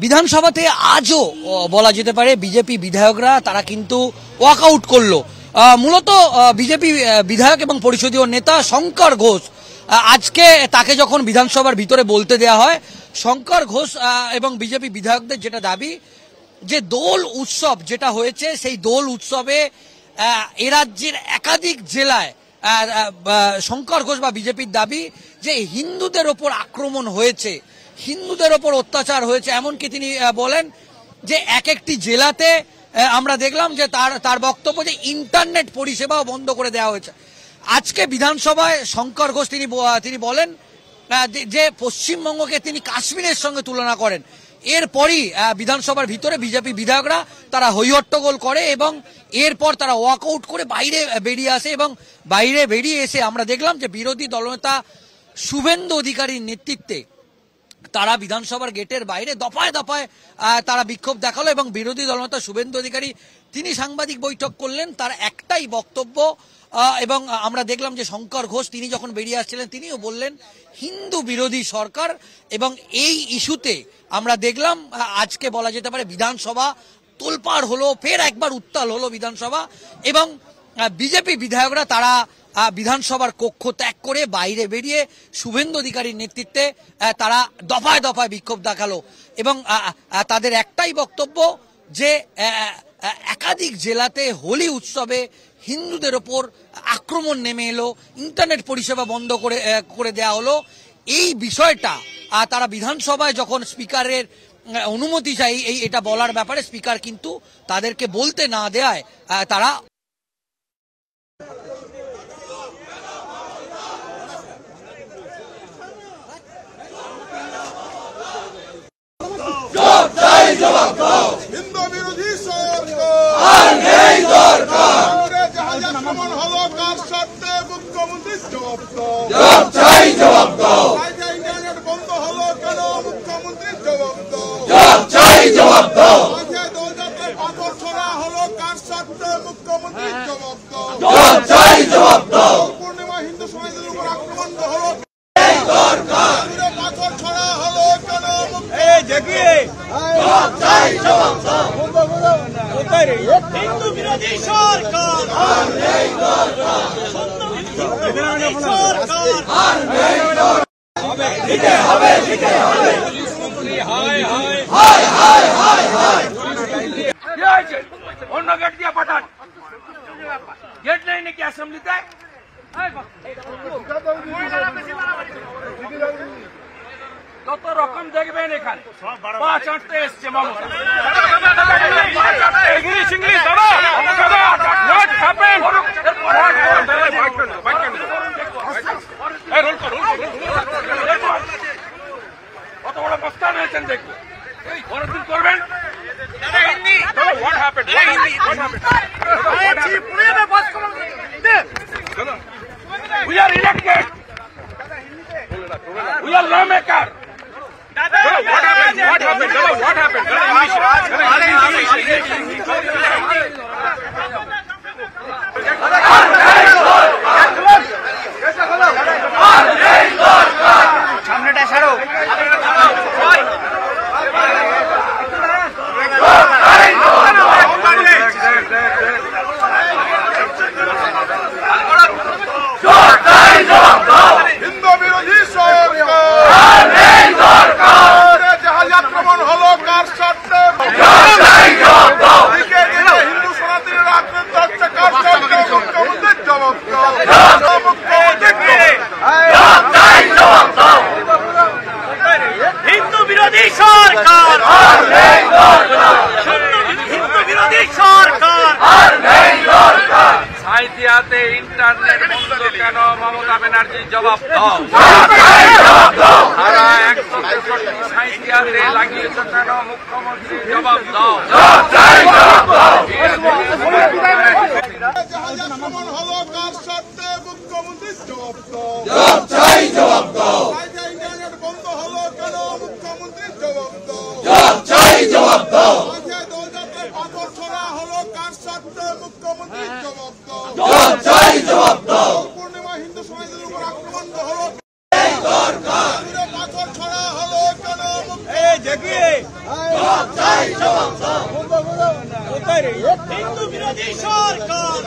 বিধানসভাতে আজও বলা যেতে পারে বিজেপি বিধায়করা তারা কিন্তু ওয়াকআউট করলো। মূলত বিজেপি বিধায়ক এবং পরিষদীয় নেতা শঙ্কর ঘোষ, আজকে তাকে যখন বিধানসভার ভিতরে বলতে দেয়া হয়, শঙ্কর ঘোষ এবং বিজেপি বিধায়কদের যেটা দাবি যে দোল উৎসব যেটা হয়েছে সেই দোল উৎসবে এ রাজ্যের একাধিক জেলায় শঙ্কর ঘোষ বা বিজেপির দাবি যে হিন্দুদের ওপর আক্রমণ হয়েছে, হিন্দুদের ওপর অত্যাচার হয়েছে। এমনকি তিনি বলেন যে এক একটি জেলাতে আমরা দেখলাম যে তার বক্তব্য যে ইন্টারনেট পরিষেবাও বন্ধ করে দেওয়া হয়েছে। আজকে বিধানসভায় শঙ্কর ঘোষ তিনি বলেন যে পশ্চিমবঙ্গকে তিনি কাশ্মীরের সঙ্গে তুলনা করেন। এরপরই বিধানসভার ভিতরে বিজেপি বিধায়করা তারা হইহট্টগোল করে এবং এরপর তারা ওয়াকআউট করে বাইরে বেরিয়ে আসে এবং বাইরে বেরিয়ে এসে আমরা দেখলাম যে বিরোধী দলনেতা শুভেন্দু অধিকারীর নেতৃত্বে তারা বিধানসভার গেটের বাইরে দফায় দফায় তারা বিক্ষোভ দেখালো এবং বিরোধী দলনেতা শুভেন্দু অধিকারী তিনি সাংবাদিক বৈঠক করলেন। তার একটাই বক্তব্য এবং আমরা দেখলাম যে শঙ্কর ঘোষ তিনি যখন বেরিয়ে আসছিলেন তিনিও বললেন হিন্দু বিরোধী সরকার। এবং এই ইস্যুতে আমরা দেখলাম আজকে বলা যেতে পারে বিধানসভা তোলপাড় হলো, ফের একবার উত্তাল হলো বিধানসভা এবং বিজেপি বিধায়করা তারা বিধানসভার কক্ষ ত্যাগ করে বাইরে বেরিয়ে শুভেন্দু অধিকারীর নেতৃত্বে তারা দফায় দফায় বিক্ষোভ দেখালো এবং তাদের একটাই বক্তব্য যে একাধিক জেলাতে হোলি উৎসবে হিন্দুদের ওপর আক্রমণ নেমে এলো, ইন্টারনেট পরিষেবা বন্ধ করে দেওয়া হলো। এই বিষয়টা তারা বিধানসভায় যখন স্পিকারের অনুমতি চাই এটা বলার ব্যাপারে স্পিকার কিন্তু তাদেরকে বলতে না দেয় তারা হিন্দু বিরোধী সরকার নেই দরকার। যেমন হলো কার স্বার্থে মুখ্যমন্ত্রীর জবাব দাও, চাই জবাব দাও। ইন্টারনেট বন্ধ হলো কেন মুখ্যমন্ত্রীর জবাব দাও, চাই জবাব দাও। দোলযাত্রায় পাথর ছোড়া হলো কার স্বার্থে মুখ্যমন্ত্রীর জবাব দাও, চাই জবাব দাও। পূর্ণিমা হিন্দু সমাজের উপর আক্রমণ হলো দরকার, পাথর ছোড়া হলো কেন হিন্দু বিরোধী সরকার অন্য গেট দিয়ে পাঠান, গেট নেই নাকি অ্যাসেম্বলিতে? যত রকম দেখবেন এখানে 5-8টা এসছে মামু ইংলিশ ইংলিশ হোয়াট হ্যাপেন্ড কত বড় প্রস্তাব হয়েছেন দেখবো পরের করবেন what happened we are elected, we are lawmaker. What happened? What happened? What happened? সামনেটা ছাড়ো। হিন্দু বিরোধী সরকার নেই দরকার। জাহাজ আক্রমণ হলো কার স্বার্থে, হিন্দু সনাতনীরা আক্রান্ত হচ্ছে কার স্বার্থে মুখ্যমন্ত্রীর জবাব দাও, হিন্দু বিরোধী সরকার হিন্দু বিরোধী সরকার সাঁইথিয়াতে ইন্টারনেট বন্ধ কেন মমতা ব্যানার্জি জবাব দাও। সারা 163 সাঁইথিয়াতে লাগিয়েছে কেন মুখ্যমন্ত্রী জবাব দাও। জাহাজ আক্রমণ হলো কার স্বার্থে মুখ্যমন্ত্রীর জবাব দাও, চাই জবাব দাও। ইন্টারনেট বন্ধ হলো কেন মুখ্যমন্ত্রীর জবাব দাও, চাই জবাব দাও। দোলযাত্রায় পাথর ছোড়া হলো কার স্বার্থে মুখ্যমন্ত্রীর জবাব দাও, চাই জবাব দাও। পূর্ণিমা হিন্দু সমাজের উপর আক্রমণ হলো দরকার, পাথর ছোড়া হলো কেন হিন্দু বিরোধী সরকার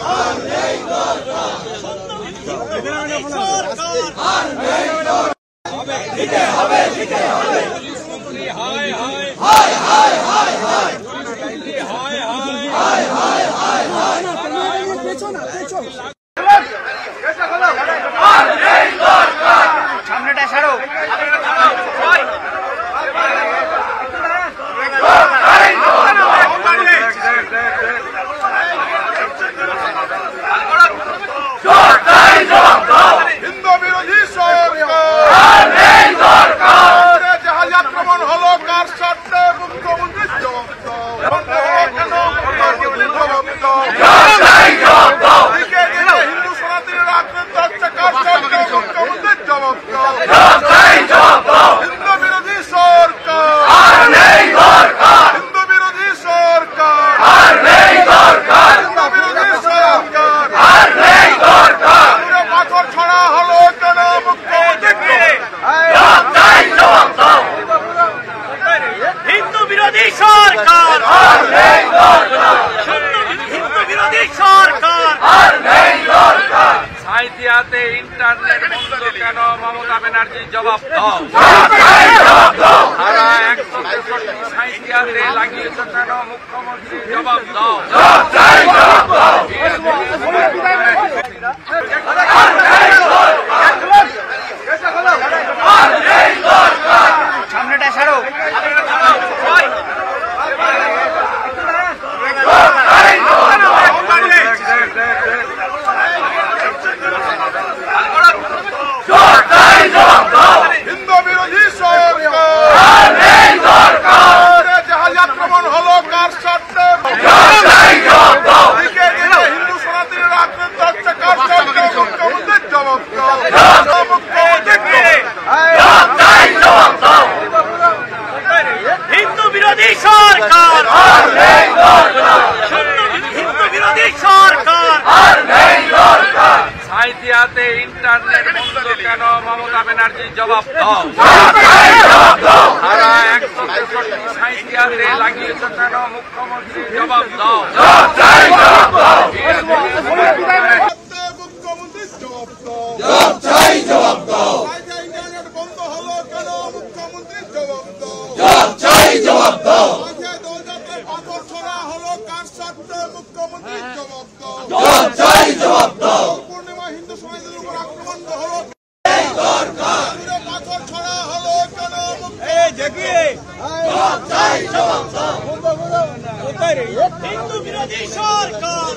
সামনেটা ছাড়ো হিন্দু বিরোধী সরকার জাহাজ আক্রমণ হলো কার স্বার্থে মুখ্যমন্ত্রী জবাব দাও। দিকে দিকে হিন্দু সনাতনীরা আক্রান্ত হচ্ছে কার স্বার্থে মুখ্যমন্ত্রী জবাব দাও। হিন্দু বিরোধী সরকার হিন্দু বিরোধী সরকার হিন্দু বিরোধী সরকার পাথর ছড়া হলো কেন মুখ্যমন্ত্রী হিন্দু বিরোধী সরকার হিন্দু বিরোধী সরকার সাঁইথিয়াতে ইন্টারনেট বন্ধ কেন মমতা ব্যানার্জি জবাব দাও। ধারা 163 সাঁইথিয়াতে লাগিয়েছে কেন মুখ্যমন্ত্রী জবাব দাও। সামনেটা ছাড়ো হিন্দু বিরোধী সরকার জাহাজ আক্রমণ হলো কার স্বার্থে দিকে দিকে হিন্দু সনাতনীরা আক্রান্ত হচ্ছে কার স্বার্থে মুখ্যমন্ত্রী জবাব দাও। হিন্দু বিরোধী সরকার হিন্দু বিরোধী সরকার সাঁইথিয়াতে ইন্টারনেট বন্ধ কেন মমতা ব্যানার্জি জবাব দাও। ধারা 163 সাঁইথিয়াতে লাগিয়েছে কেন মুখ্যমন্ত্রী জবাব দাও। মুখ্যমন্ত্রী জবাব দাও। ইন্টারনেট বন্ধ হলো কেন মুখ্যমন্ত্রী জবাব দাও। দোলযাত্রায় পাথর ছোড়া হলো কার স্বার্থে মুখ্যমন্ত্রী জবাব দাও। পূর্ণিমা হিন্দু সমাজের উপর আক্রমণ হলো পাথর ছড়া হলো কেন হিন্দু বিরোধী সরকার